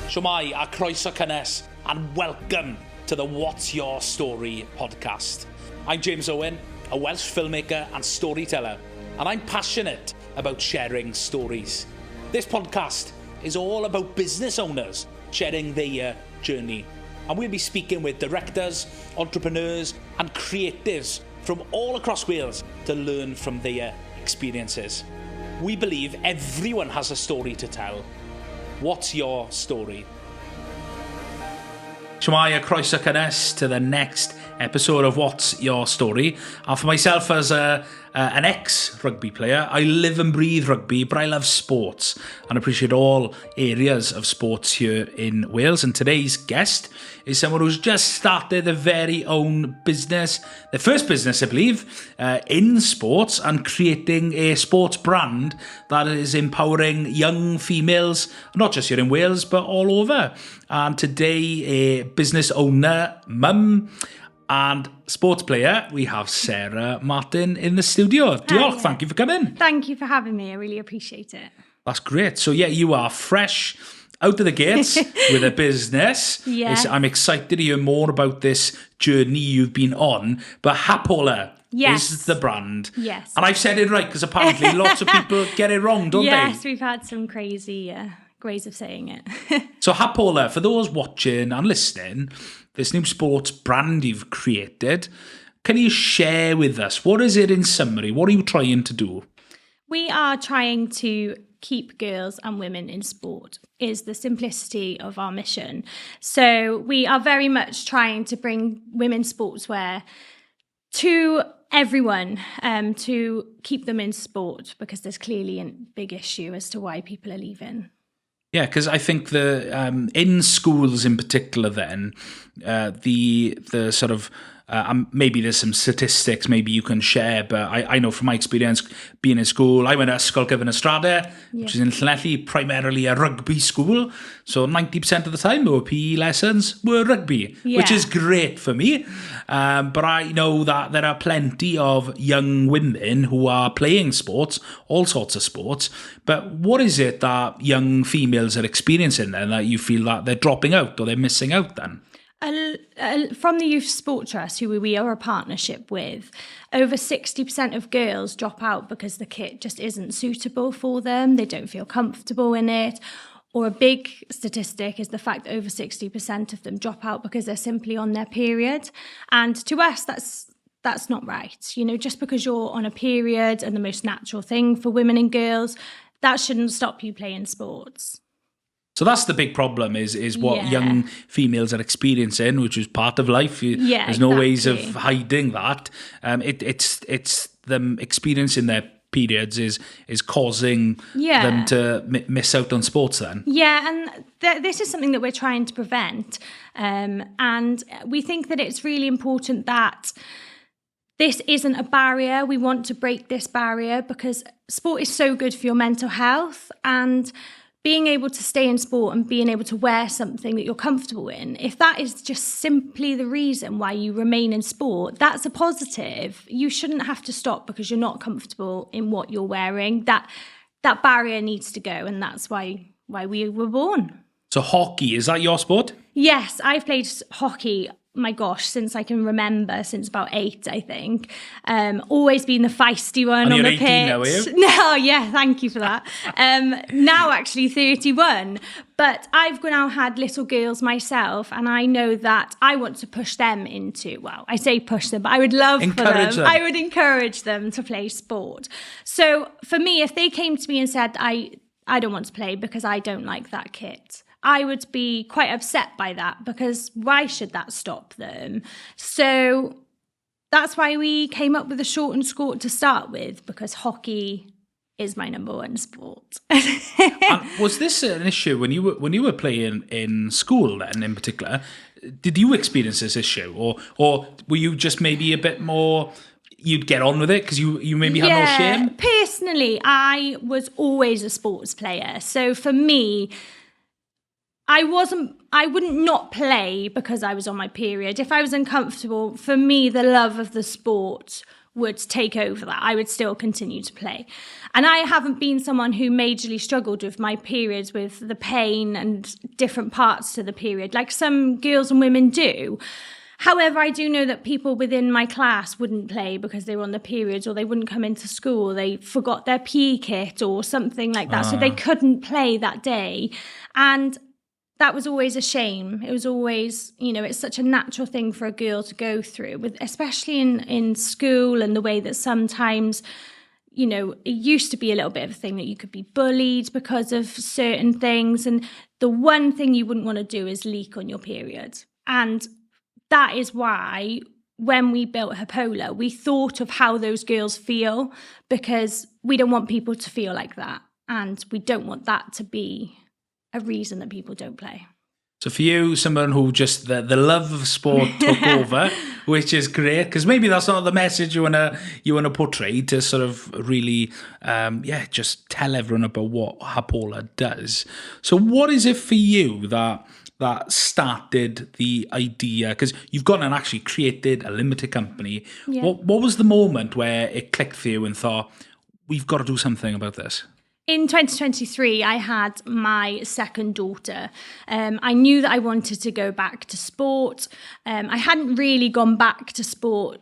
Shwmai a croeso cynnes, and welcome to the What's Your Story podcast. I'm James Owen, a Welsh filmmaker and storyteller, and I'm passionate about sharing stories. This podcast is all about business owners sharing their journey, and we'll be speaking with directors, entrepreneurs and creatives from all across Wales to learn from their experiences. We believe everyone has a story to tell. What's your story? Shwmai a croeso cynnes to the next episode of What's Your Story. And for myself as an ex-rugby player, I live and breathe rugby, but I love sports and appreciate all areas of sports here in Wales. And today's guest is someone who's just started their very own business, their first business, I believe, in sports, and creating a sports brand that is empowering young females, not just here in Wales, but all over. And today, a business owner, mum, and sports player, we have Sarah Martin in the studio. Diolch, thank you for coming. Thank you for having me. I really appreciate it. That's great. So yeah, you are fresh out of the gates with a business. Yes. I'm excited to hear more about this journey you've been on. But Hapola is the brand. Yes. And I've said it right because apparently lots of people get it wrong, don't they? Yes, we've had some crazy ways of saying it. So Hapola, for those watching and listening, this new sports brand you've created, can you share with us, what is it in summary? What are you trying to do? We are trying to keep girls and women in sport, is the simplicity of our mission. So we are very much trying to bring women's sportswear to everyone, to keep them in sport, because there's clearly a big issue as to why people are leaving. Yeah, because I think the in schools in particular, then the sort of maybe there's some statistics maybe you can share, but I know from my experience being in school, I went to Ysgol Gyfyn Estrada, which is in Llanelli, primarily a rugby school. So 90% of the time our PE lessons were rugby, which is great for me. But I know that there are plenty of young women who are playing sports, all sorts of sports. But what is it that young females are experiencing then that you feel that they're dropping out or they're missing out then? From the Youth Sport Trust, who we are a partnership with, over 60% of girls drop out because the kit just isn't suitable for them. They don't feel comfortable in it. Or a big statistic is the fact that over 60% of them drop out because they're simply on their period. And to us, that's not right. You know, just because you're on a period and the most natural thing for women and girls, that shouldn't stop you playing sports. So that's the big problem is what young females are experiencing, which is part of life. There's no ways of hiding that. It's them experiencing their periods is causing them to miss out on sports then. Yeah, and this is something that we're trying to prevent. And we think that it's really important that this isn't a barrier. We want to break this barrier because sport is so good for your mental health, and being able to stay in sport and being able to wear something that you're comfortable in, if that is just simply the reason why you remain in sport, that's a positive. You shouldn't have to stop because you're not comfortable in what you're wearing. That barrier needs to go, and that's why we were born. So hockey, is that your sport? Yes, I've played hockey, my gosh, since I can remember, since about 8, I think. Always been the feisty one on the pitch. And you're 18 now, are you? No, yeah, thank you for that. Now actually 31. But I've now had little girls myself, and I know that I want to push them into, well, I say push them, but I would love for them. I would encourage them to play sport. So for me, if they came to me and said, I don't want to play because I don't like that kit, I would be quite upset by that, because why should that stop them? So that's why we came up with a short and skort to start with, because hockey is my number one sport. Was this an issue when you were playing in school then in particular? Did you experience this issue, or were you just maybe a bit more, you'd get on with it because you maybe had no shame? Personally, I was always a sports player. So for me, I wouldn't not play because I was on my period. If I was uncomfortable, for me, the love of the sport would take over that. I would still continue to play. And I haven't been someone who majorly struggled with my periods, with the pain and different parts to the period, like some girls and women do. However, I do know that people within my class wouldn't play because they were on the periods, or they wouldn't come into school, they forgot their PE kit or something like that. So they couldn't play that day. And that was always a shame. It was always, it's such a natural thing for a girl to go through, with especially in school, and the way that sometimes, it used to be a little bit of a thing that you could be bullied because of certain things. And the one thing you wouldn't want to do is leak on your period. And that is why when we built Hapola, we thought of how those girls feel, because we don't want people to feel like that. And we don't want that to be a reason that people don't play. So for you, someone who just the love of sport took over, which is great, because maybe that's not the message you wanna portray, to sort of really, just tell everyone about what Hapola does. So what is it for you that started the idea? Because you've gone and actually created a limited company. Yeah. What was the moment where it clicked for you and thought, we've got to do something about this? In 2023, I had my second daughter. I knew that I wanted to go back to sport. I hadn't really gone back to sport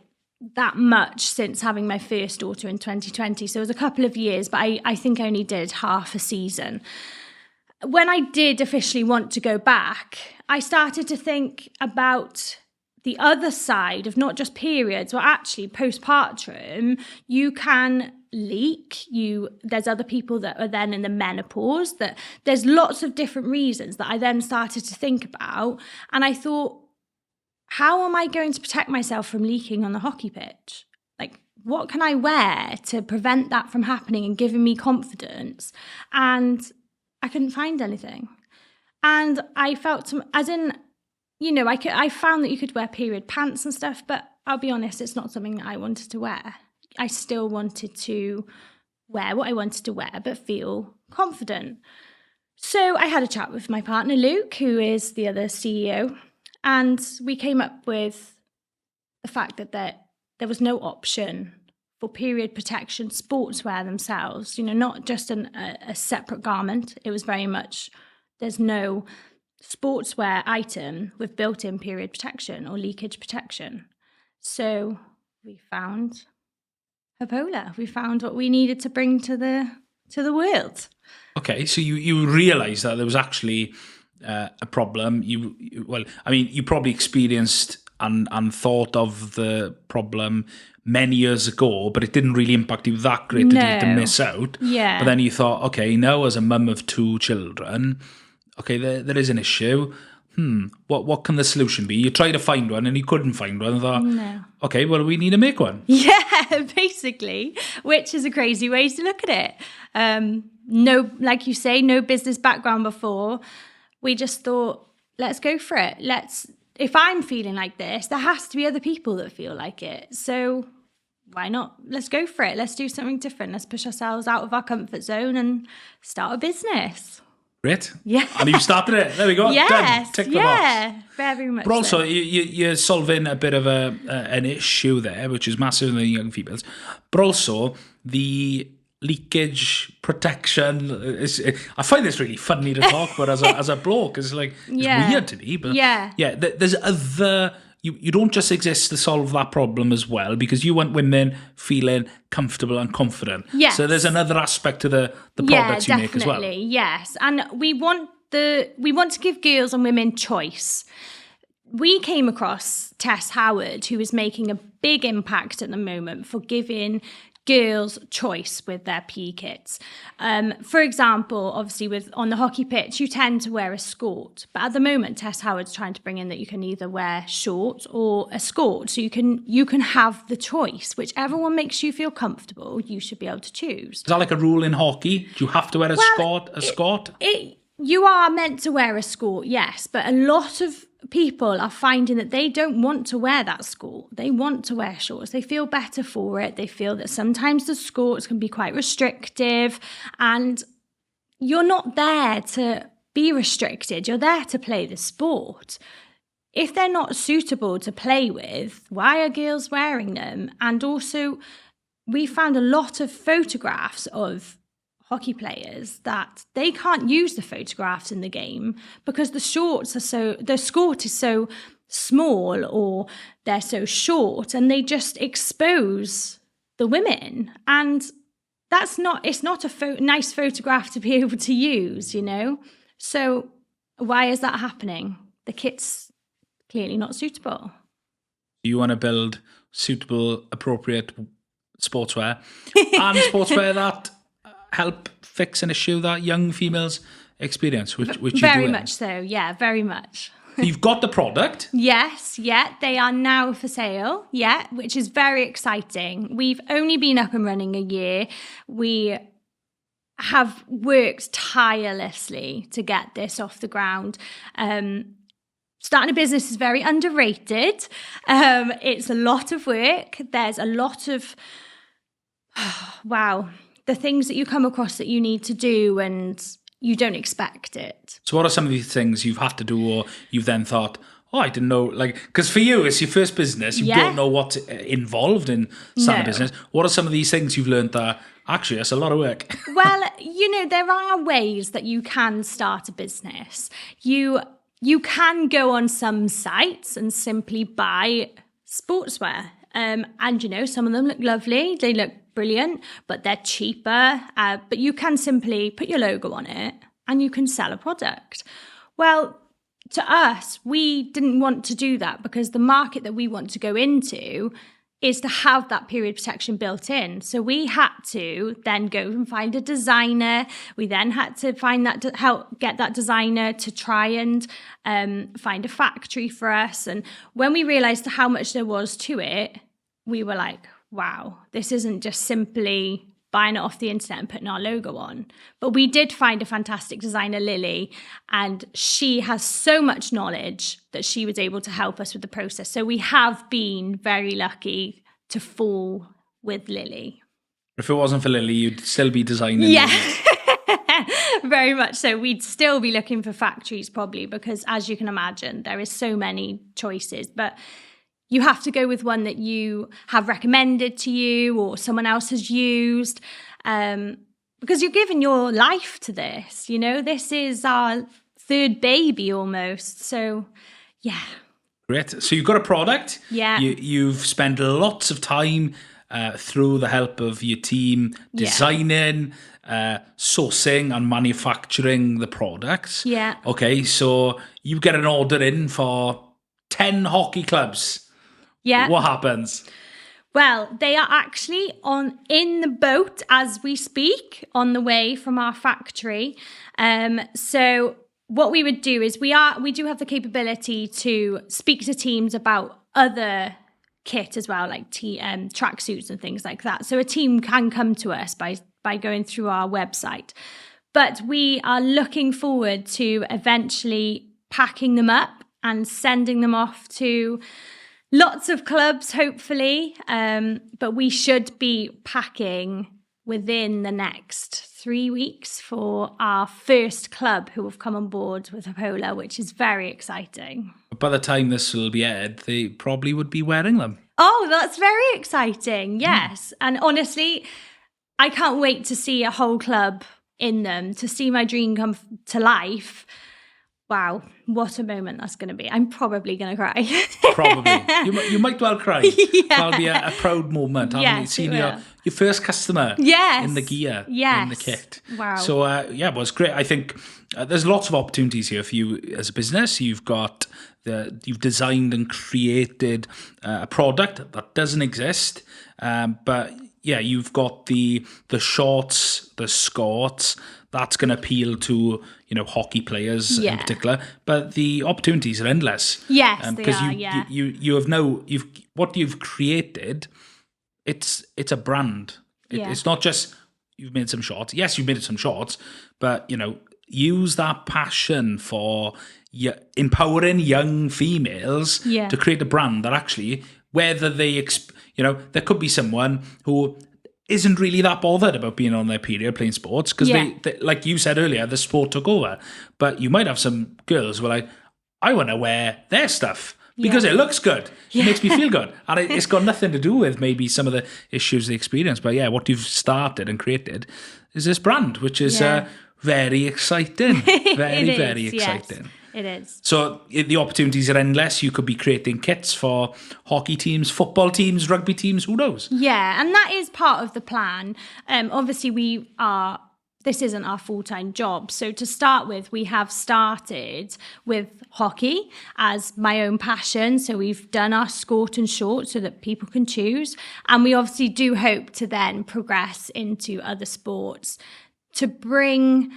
that much since having my first daughter in 2020. So it was a couple of years, but I think I only did half a season. When I did officially want to go back, I started to think about the other side of not just periods, but actually postpartum. You can leak. There's other people that are then in the menopause. That there's lots of different reasons that I then started to think about. And I thought, how am I going to protect myself from leaking on the hockey pitch? Like, what can I wear to prevent that from happening and giving me confidence? And I couldn't find anything. And I felt, I found that you could wear period pants and stuff, but I'll be honest, it's not something that I wanted to wear. I still wanted to wear what I wanted to wear, but feel confident. So I had a chat with my partner, Luke, who is the other CEO, and we came up with the fact that there was no option for period protection sportswear themselves, not just a separate garment. It was very much, there's no sportswear item with built-in period protection or leakage protection. So we found Hapola. We found what we needed to bring to the world. Okay, so you realised that there was actually a problem. You probably experienced and thought of the problem many years ago, but it didn't really impact you that great to miss out. Yeah. But then you thought, okay, now as a mum of 2 children, okay, there is an issue. What can the solution be? You tried to find one and you couldn't find one. And thought, no. Okay, well, we need to make one. Yeah, basically, which is a crazy way to look at it. No, like you say, no business background before. We just thought, let's go for it. If I'm feeling like this, there has to be other people that feel like it. So why not? Let's go for it. Let's do something different. Let's push ourselves out of our comfort zone and start a business. Great. Yeah. And you've started it. There we go. Yes. Done. Tick the box. Very much. But also, so. you're solving a bit of an issue there, which is massive in the young females. But also, the leakage protection. I find this really funny to talk about as a bloke. It's like, it's weird to me. But there's other... You don't just exist to solve that problem as well, because you want women feeling comfortable and confident. Yes. So there's another aspect to the products you make as well. Yes. And we want to give girls and women choice. We came across Tess Howard, who is making a big impact at the moment for giving girls choice with their PE kits. For example, obviously on the hockey pitch, you tend to wear a skort. But at the moment, Tess Howard's trying to bring in that you can either wear shorts or a skort. So you can have the choice. Whichever one makes you feel comfortable, you should be able to choose. Is that like a rule in hockey? Do you have to wear a skort? You are meant to wear a skort, yes. But a lot of people are finding that they don't want to wear that skort. They want to wear shorts. They feel better for it. They feel that sometimes the skorts can be quite restrictive, and you're not there to be restricted. You're there to play the sport. if they're not suitable to play with, why are girls wearing them? And also, we found a lot of photographs of hockey players that they can't use the photographs in the game because the skirt is so small or they're so short, and they just expose the women. And it's not a nice photograph to be able to use, So why is that happening? The kit's clearly not suitable. You want to build suitable, appropriate sportswear and sportswear that help fix an issue that young females experience, which you very do much so. Yeah, very much. You've got the product. Yes, yeah, they are now for sale. Yeah, which is very exciting. We've only been up and running a year. We have worked tirelessly to get this off the ground. Starting a business is very underrated. It's a lot of work. There's a lot of, the things that you come across that you need to do and you don't expect it. So what are some of these things you've had to do, or you've then thought, I didn't know, because for you, it's your first business. You don't know what's involved in starting a business. What are some of these things you've learned that actually it's a lot of work? Well, there are ways that you can start a business. You can go on some sites and simply buy sportswear. And, some of them look lovely. They look brilliant, but they're cheaper. But you can simply put your logo on it and you can sell a product. Well, to us, we didn't want to do that because the market that we want to go into is to have that period protection built in. So we had to then go and find a designer. We then had to help get that designer to try and find a factory for us. And when we realized how much there was to it, we were like, wow, this isn't just simply buying it off the internet and putting our logo on. But we did find a fantastic designer, Lily, and she has so much knowledge that she was able to help us with the process. So we have been very lucky to fall with Lily. If it wasn't for Lily, you'd still be designing. Yeah, very much so. We'd still be looking for factories probably because, as you can imagine, there is so many choices. But you have to go with one that you have recommended to you or someone else has used because you're giving your life to this. This is our third baby almost. So, yeah. Great. So you've got a product. Yeah. You've spent lots of time through the help of your team designing, sourcing and manufacturing the products. Yeah. Okay, so you get an order in for 10 hockey clubs. Yeah. What happens? Well, they are actually in the boat as we speak on the way from our factory. So what we would do is we do have the capability to speak to teams about other kit as well, like tracksuits and things like that. So a team can come to us by going through our website. But we are looking forward to eventually packing them up and sending them off to lots of clubs, hopefully. But we should be packing within the next 3 weeks for our first club who have come on board with Hapola, which is very exciting. By the time this will be aired, they probably would be wearing them. Oh, that's very exciting. Yes. And honestly, I can't wait to see a whole club in them, to see my dream come to life. Wow, what a moment that's going to be. I'm probably going to cry. Probably. You might well cry. Yeah. That'll be a proud moment. Having seen your first customer in the gear, in the kit. Wow. So, it was great. I think there's lots of opportunities here for you as a business. You've designed and created a product that doesn't exist. But yeah, you've got the shorts, the skirts, that's going to appeal to hockey players in particular, but the opportunities are endless. Yes, because what you've created. It's a brand. It's not just you've made some shorts. Yes, you've made some shorts, but use that passion for empowering young females to create a brand that actually, whether they there could be someone who isn't really that bothered about being on their period playing sports because they, like you said earlier, the sport took over. But you might have some girls who are like, I want to wear their stuff because it looks good. It makes me feel good. And it's got nothing to do with maybe some of the issues they experience. But yeah, what you've started and created is this brand, which is very exciting. Very, very exciting. Yes. It is. So the opportunities are endless. You could be creating kits for hockey teams, football teams, rugby teams, who knows? Yeah, and that is part of the plan. Obviously, this isn't our full-time job. So to start with, we have started with hockey as my own passion. So we've done our skort and short so that people can choose. And we obviously do hope to then progress into other sports to bring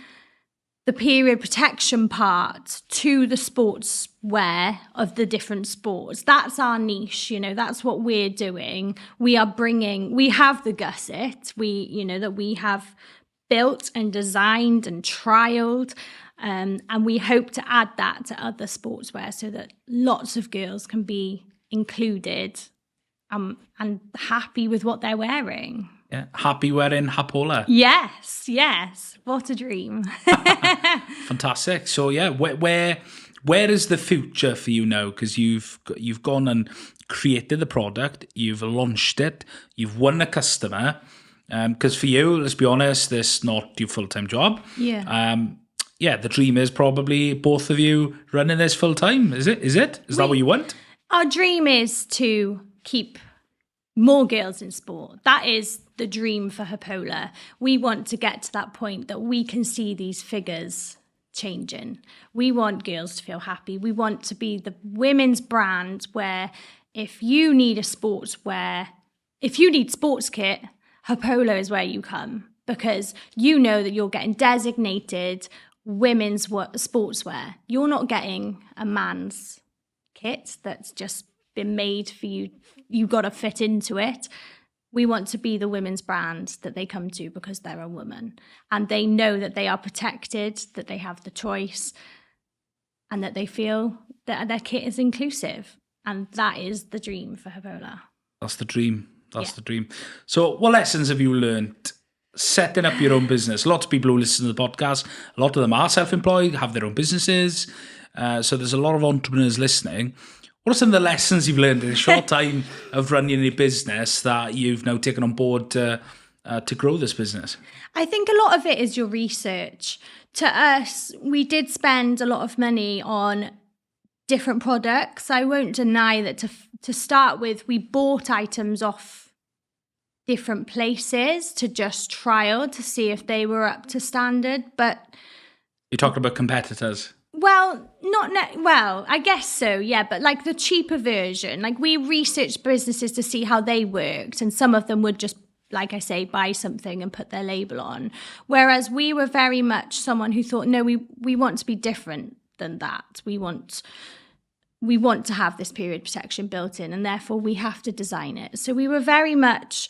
the period protection part to the sportswear of the different sports. That's our niche, that's what we're doing. We have the gusset, that we have built and designed and trialed, and we hope to add that to other sportswear so that lots of girls can be included and happy with what they're wearing. Yeah, happy wearing Hapola. Yes. What a dream. Fantastic. So yeah, where is the future for you now? Because you've gone and created the product, you've launched it, you've won a customer. Because for you, let's be honest, this is not your full-time job. Yeah. The dream is probably both of you running this full-time. Is it? Is that what you want? Our dream is to keep more girls in sport. That is the dream for Hapola. We want to get to that point that we can see these figures changing. We want girls to feel happy. We want to be the women's brand where if you need sports kit, Hapola is where you come, because you know that you're getting designated women's sportswear. You're not getting a man's kit that's just been made for you. You've got to fit into it. We want to be the women's brand that they come to because they're a woman and they know that they are protected, that they have the choice, and that they feel that their kit is inclusive. And that is the dream for Hapola. That's the dream. That's the dream. So what lessons have you learned setting up your own business? Lots of people who listen to the podcast, a lot of them are self-employed, have their own businesses. So there's a lot of entrepreneurs listening. What are some of the lessons you've learned in a short time of running a business that you've now taken on board to grow this business? I think a lot of it is your research. To us, we did spend a lot of money on different products. I won't deny that to start with, we bought items off different places to just trial to see if they were up to standard. But you're talking about competitors? Well, I guess so, yeah. But like the cheaper version, like we researched businesses to see how they worked, and some of them would just, like I say, buy something and put their label on. Whereas we were very much someone who thought, no, we want to be different than that. We want to have this period protection built in, and therefore we have to design it. So we were very much,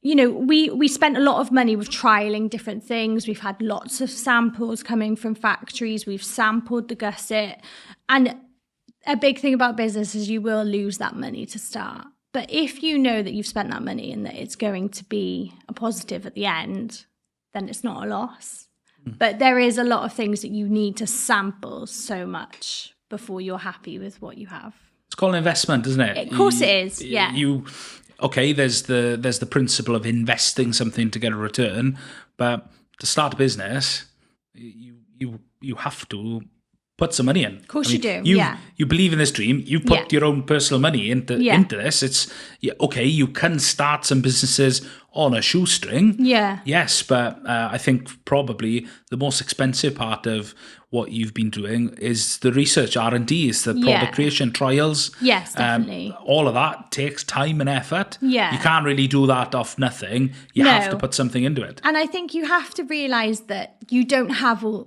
we spent a lot of money with trialing different things. We've had lots of samples coming from factories. We've sampled the gusset. And a big thing about business is you will lose that money to start. But if you know that you've spent that money and that it's going to be a positive at the end, then it's not a loss. But there is a lot of things that you need to sample so much before you're happy with what you have. It's called an investment, isn't it? Of course it is, yeah. There's the principle of investing something to get a return, but to start a business, you have to put some money in. Of course you do, yeah. You believe in this dream. You put your own personal money into this. It's you can start some businesses on a shoestring. Yeah. Yes, but I think probably the most expensive part of what you've been doing is the research, R&D, is the product creation, trials. Yes, definitely. All of that takes time and effort. Yeah. You can't really do that off nothing. You have to put something into it. And I think you have to realise that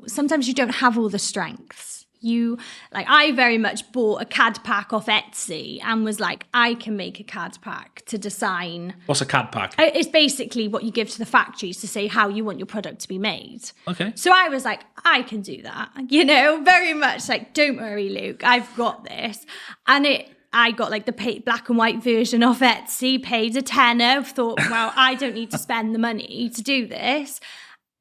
sometimes you don't have all the strengths. I very much bought a CAD pack off Etsy and was like, I can make a CAD pack to design. What's a CAD pack? It's basically what you give to the factories to say how you want your product to be made. Okay. So I was like, I can do that. Very much like, don't worry, Luke, I've got this. And I got like the black and white version off Etsy, paid a tenner, thought, well, I don't need to spend the money to do this.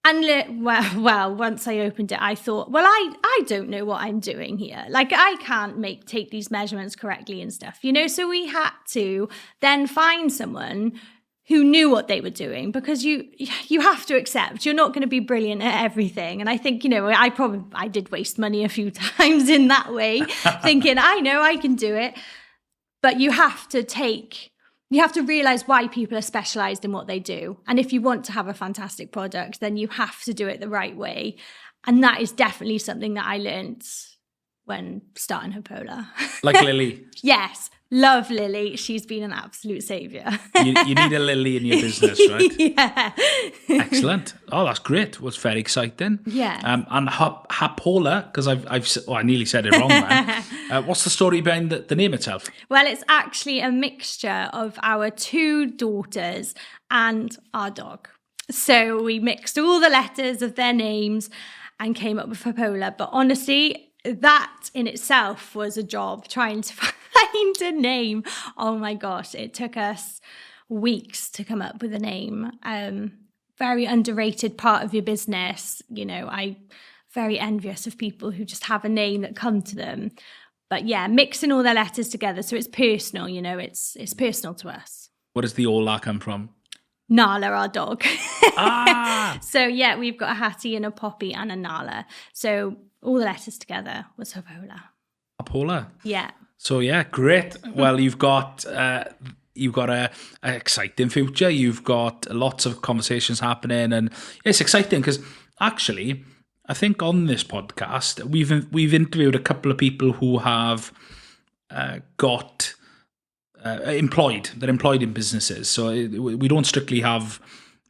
And well, once I opened it, I thought, well, I don't know what I'm doing here. Like, I can't take these measurements correctly and stuff, So we had to then find someone who knew what they were doing, because you have to accept you're not going to be brilliant at everything. And I think, I did waste money a few times in that way, thinking, I know I can do it. But you have to realize why people are specialized in what they do. And if you want to have a fantastic product, then you have to do it the right way. And that is definitely something that I learned when starting Hapola. Like Lily. Yes. Love Lily. She's been an absolute saviour. you need a Lily in your business, right? Yeah. Excellent. Oh, that's great. It was very exciting. Yeah. And Hapola, because I nearly said it wrong, man. What's the story behind the name itself? Well, it's actually a mixture of our 2 daughters and our dog. So we mixed all the letters of their names and came up with Hapola. But honestly, that in itself was a job, trying to find a name. Oh my gosh, it took us weeks to come up with a name. Very underrated part of your business. I'm very envious of people who just have a name that come to them. But yeah, mixing all their letters together, so it's personal. It's personal to us. Where does the Ola come from? Nala, our dog. Ah. So yeah, we've got a Hattie and a Poppy and a Nala. So all the letters together was Hapola. Hapola. Yeah. So yeah, great. Well, you've got a exciting future. You've got lots of conversations happening, and it's exciting because actually, I think on this podcast we've interviewed a couple of people who have got employed. They're employed in businesses, so we don't strictly have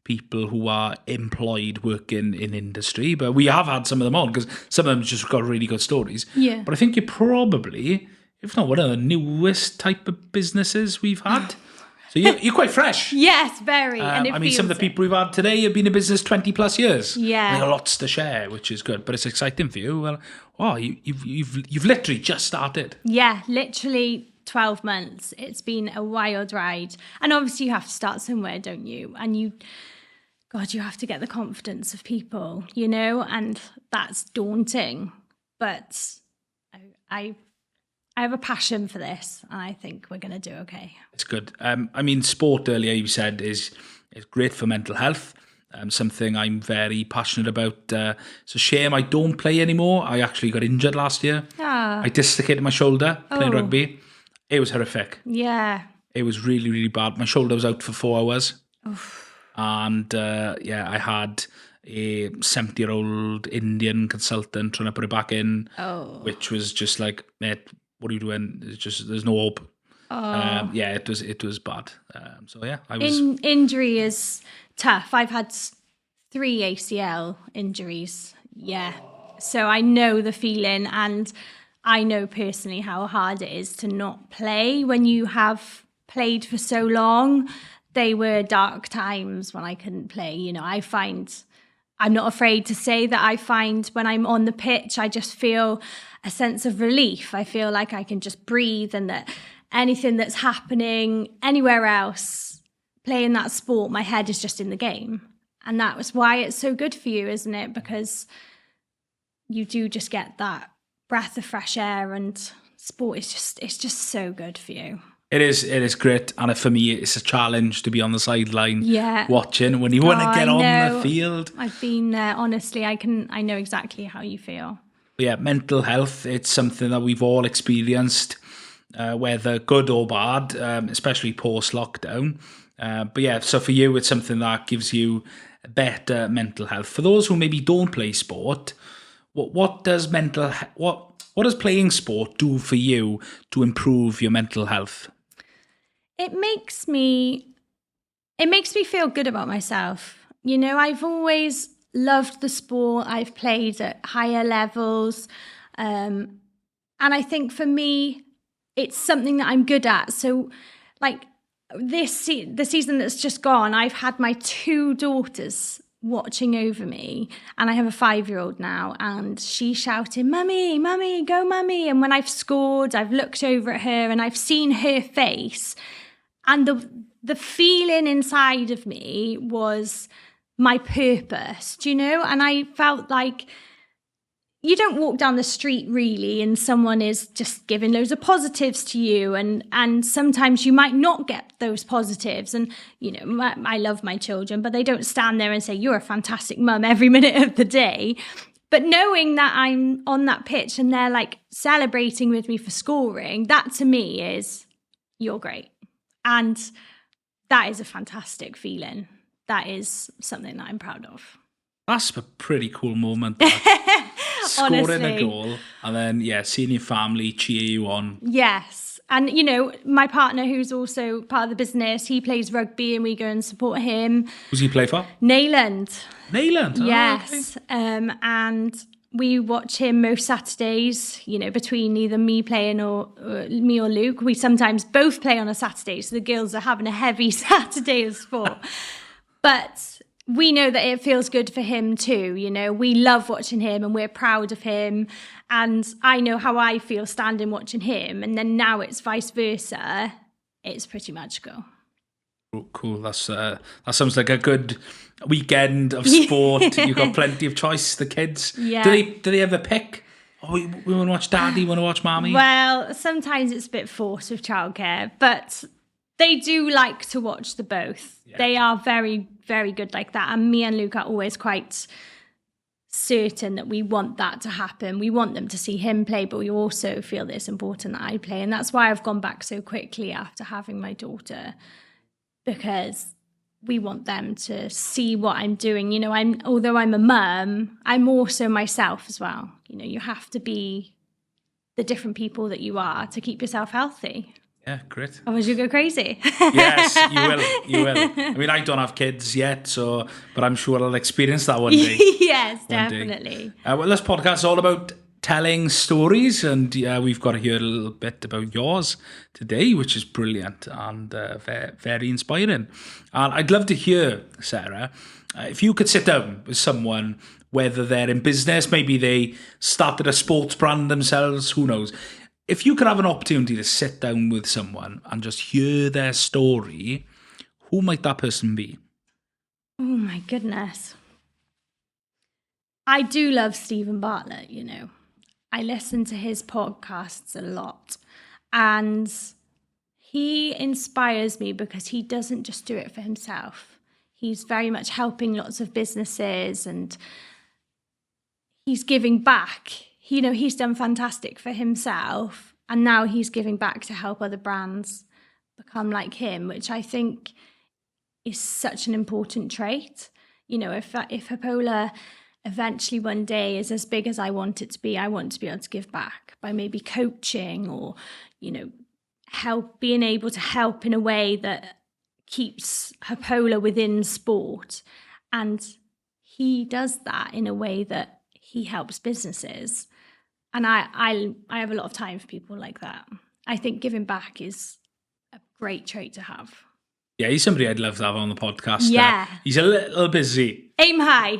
people who are employed working in industry, but we have had some of them on because some of them just got really good stories. Yeah. But I think you're probably, if not one of the newest type of businesses we've had. So you're quite fresh. Yes, very. And some of the people we've had today have been in business 20 plus years. Yeah. They have lots to share, which is good, but it's exciting for you. Well, wow, you've literally just started. Yeah, literally 12 months. It's been a wild ride. And obviously you have to start somewhere, don't you? And you have to get the confidence of people, and that's daunting. But I have a passion for this, and I think we're going to do okay. It's good. Sport earlier you said is great for mental health. Something I'm very passionate about. It's a shame I don't play anymore. I actually got injured last year. I dislocated my shoulder playing rugby. It was horrific. Yeah. It was really, really bad. My shoulder was out for 4 hours. Oof. And I had a 70-year-old Indian consultant trying to put it back in, which was just like, mate, what are you doing? It's just, there's no hope. It was bad. Injury is tough. I've had 3 ACL injuries. Yeah. So I know the feeling, and I know personally how hard it is to not play when you have played for so long. They were dark times when I couldn't play. I'm not afraid to say that I find when I'm on the pitch, I just feel a sense of relief. I feel like I can just breathe, and that anything that's happening anywhere else, playing that sport, my head is just in the game. And that was why it's so good for you, isn't it? Because you do just get that breath of fresh air, and sport is just so good for you. It is great, and for me, it's a challenge to be on the sideline, watching when you want to get on the field. I've been there, honestly. I know exactly how you feel. Yeah, mental health. It's something that we've all experienced, whether good or bad, especially post lockdown. So for you, it's something that gives you better mental health. For those who maybe don't play sport, what does playing sport do for you to improve your mental health? It makes me feel good about myself. I've always loved the sport. I've played at higher levels. And I think for me, it's something that I'm good at. So like the season that's just gone, I've had my 2 daughters watching over me, and I have a 5-year-old now, and she's shouting, "Mummy, Mummy, go Mummy." And when I've scored, I've looked over at her and I've seen her face, and the feeling inside of me was my purpose, do you know? And I felt like you don't walk down the street really and someone is just giving loads of positives to you, and sometimes you might not get those positives. And I love my children, but they don't stand there and say you're a fantastic mum every minute of the day. But knowing that I'm on that pitch and they're like celebrating with me for scoring, that to me is you're great. And that is a fantastic feeling. That is something that I'm proud of. That's a pretty cool moment. Scoring a goal and then, seeing your family cheer you on. Yes. And, my partner, who's also part of the business, he plays rugby and we go and support him. Who's he play for? Neyland. Neyland? Yes. Oh, okay. And we watch him most Saturdays, between either me playing or me or Luke. We sometimes both play on a Saturday, so the girls are having a heavy Saturday of sport. But we know that it feels good for him too. We love watching him and we're proud of him. And I know how I feel standing watching him. And then now it's vice versa. It's pretty magical. Oh, cool. That sounds like a good weekend of sport. You've got plenty of choice, the kids. Yeah. Do they ever pick? Oh, we want to watch Daddy, we want to watch Mommy? Well, sometimes it's a bit forced with childcare, but they do like to watch the both. Yeah. They are very, very good like that. And me and Luke are always quite certain that we want that to happen. We want them to see him play, but we also feel that it's important that I play. And that's why I've gone back so quickly after having my daughter, because we want them to see what I'm doing. Although I'm a mum, I'm also myself as well. You have to be the different people that you are to keep yourself healthy. Yeah, great. Otherwise you go crazy. Yes, you will. I mean, I don't have kids yet, but I'm sure I'll experience that one day. Yes, definitely. Well, this podcast is all about telling stories, and we've got to hear a little bit about yours today, which is brilliant and very inspiring. And I'd love to hear, Sarah, if you could sit down with someone, whether they're in business, maybe they started a sports brand themselves, who knows. If you could have an opportunity to sit down with someone and just hear their story, who might that person be? Oh my goodness. I do love Stephen Bartlett, I listen to his podcasts a lot, and he inspires me because he doesn't just do it for himself. He's very much helping lots of businesses and he's giving back. He's done fantastic for himself, and now he's giving back to help other brands become like him, which I think is such an important trait. If Hapola eventually one day is as big as I want it to be, I want to be able to give back by maybe coaching or, being able to help in a way that keeps Hapola within sport. And he does that in a way that he helps businesses. And I have a lot of time for people like that. I think giving back is a great trait to have. Yeah, he's somebody I'd love to have on the podcast. Yeah. He's a little busy. Aim high.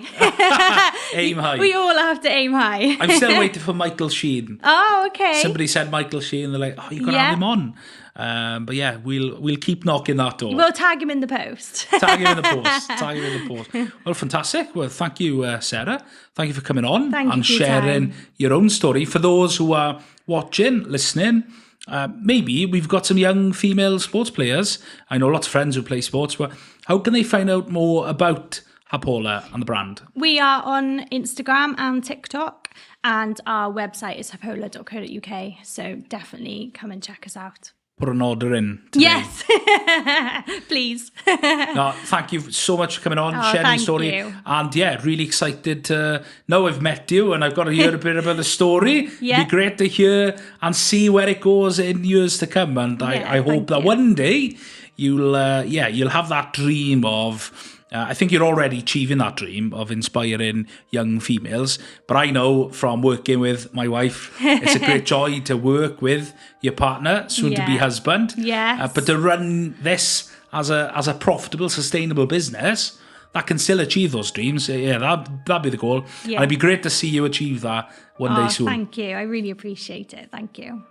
Aim high. We all have to aim high. I'm still waiting for Michael Sheen. Oh, okay. Somebody said Michael Sheen. They're like, oh, you got to have him on. But yeah, we'll keep knocking that door. We'll tag him in the post. Tag him in the post. Well, fantastic. Well, thank you, Sarah. Thank you for coming on and sharing your own story. For those who are watching, listening, maybe we've got some young female sports players. I know lots of friends who play sports. But how can they find out more about Hapola and the brand? We are on Instagram and TikTok, and our website is hapola.co.uk. So definitely come and check us out. Put an order in today. Yes, please. No, thank you so much for coming on, sharing your story. You. And yeah, really excited to know I've met you and I've got to hear a bit about the story. Yeah. It'd be great to hear and see where it goes in years to come. And I hope that one day you'll have that dream of. I think you're already achieving that dream of inspiring young females. But I know from working with my wife, it's a great joy to work with your partner, soon-to-be husband. Yes. But to run this as a profitable, sustainable business that can still achieve those dreams. Yeah, that'd be the goal. Yeah. And it'd be great to see you achieve that one day soon. Thank you. I really appreciate it. Thank you.